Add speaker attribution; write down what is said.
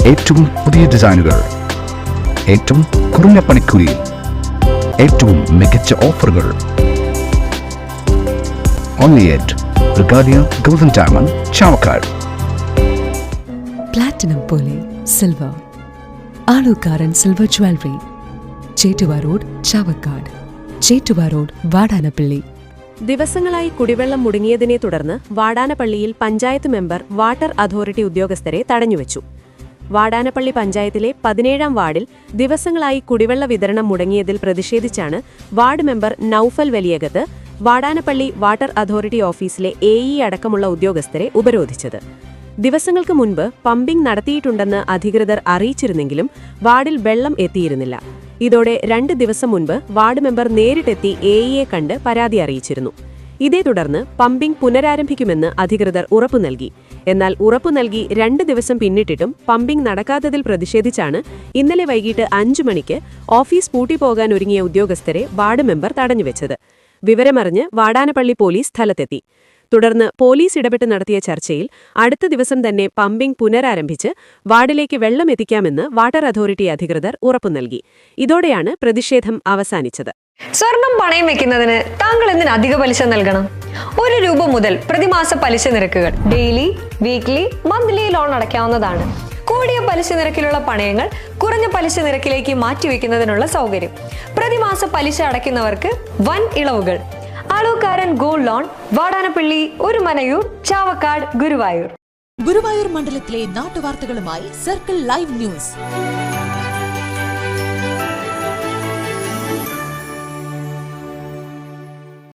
Speaker 1: ഏറ്റവും പുതിയ ഡിസൈനുകൾ, ഏറ്റവും കുറഞ്ഞ പണിക്കൂലിയിൽ, ഏറ്റവും മികച്ച ഓഫറുകൾ. Only at Regalia Golden Diamond, Chavakkad.
Speaker 2: Platinum പോലെ silver, Alukkaran silver jewellery, Chettuva road, Chavakkad. Chettuva road, Vadanappally.
Speaker 3: ദിവസങ്ങളായി കുടിവെള്ളം മുടങ്ങിയതിനെ തുടർന്ന് വാടാനപ്പള്ളിയിൽ പഞ്ചായത്ത് മെമ്പർ വാട്ടർ അതോറിറ്റി ഉദ്യോഗസ്ഥരെ തടഞ്ഞുവച്ചു. വാടാനപ്പള്ളി പഞ്ചായത്തിലെ 17-ാം വാർഡിൽ ദിവസങ്ങളായി കുടിവെള്ള വിതരണം മുടങ്ങിയതിൽ പ്രതിഷേധിച്ചാണ് ward member Naufal Valiyakath Vadanappally water authority ഓഫീസിലെ AE അടക്കമുള്ള ഉദ്യോഗസ്ഥരെ ഉപരോധിച്ചത്. ദിവസങ്ങൾക്ക് മുൻപ് പമ്പിംഗ് നടത്തിയിട്ടുണ്ടെന്ന് അധികൃതർ അറിയിച്ചിരുന്നെങ്കിലും വാർഡിൽ വെള്ളം എത്തിയിരുന്നില്ല. ഇതോടെ 2 ദിവസം മുൻപ് വാർഡ് മെമ്പർ നേരിട്ടെത്തി AEയെ കണ്ട് പരാതി അറിയിച്ചിരുന്നു. ഇതേ തുടർന്ന് പമ്പിംഗ് പുനരാരംഭിക്കുമെന്ന് അധികൃതർ ഉറപ്പു നൽകി. എന്നാൽ ഉറപ്പു നൽകി 2 ദിവസം പിന്നിട്ടിട്ടും പമ്പിംഗ് നടക്കാത്തതിൽ പ്രതിഷേധിച്ചാണ് ഇന്നലെ വൈകിട്ട് 5 മണിക്ക് ഓഫീസ് പൂട്ടിപ്പോകാൻ ഒരുങ്ങിയ ഉദ്യോഗസ്ഥരെ വാർഡ് മെമ്പർ തടഞ്ഞുവെച്ചത്. വിവരമറിഞ്ഞ് വാടാനപ്പള്ളി പോലീസ് സ്ഥലത്തെത്തി. തുടർന്ന് പോലീസ് ഇടപെട്ട് നടത്തിയ ചർച്ചയിൽ അടുത്ത ദിവസം തന്നെ പമ്പിംഗ് പുനരാരംഭിച്ച് വാർഡിലേക്ക് വെള്ളം എത്തിക്കാമെന്ന് വാട്ടർ അതോറിറ്റി അധികൃതർ ഉറപ്പു നൽകി. ഇതോടെയാണ് പ്രതിഷേധം അവസാനിച്ചത്.
Speaker 4: സ്വർണം പണയം വെക്കുന്നതിന് താങ്കൾ എന്തിന് അധിക പലിശ നൽകണം? 1 രൂപ മുതൽ പ്രതിമാസ പലിശ നിരക്കുകൾ ഡെയിലി, വീക്ക്ലി, മന്ത്ലി ലോൺ അടയ്ക്കാവുന്നതാണ്. കൂടിയ പലിശ നിരക്കിലുള്ള പണയങ്ങൾ കുറഞ്ഞ പലിശ നിരക്കിലേക്ക് മാറ്റിവെക്കുന്നതിനുള്ള സൗകര്യം. പ്രതിമാസ പലിശ അടയ്ക്കുന്നവർക്ക് വൻ ഇളവുകൾ. Alukkaran gold loan, Vadanappally, Orumanayur, Chavakkad, Guruvayur.
Speaker 5: ഗുരുവായൂർ മണ്ഡലത്തിലെ നാട്ടുവാർത്തകളുമായി സർക്കിൾ ലൈവ് ന്യൂസ്.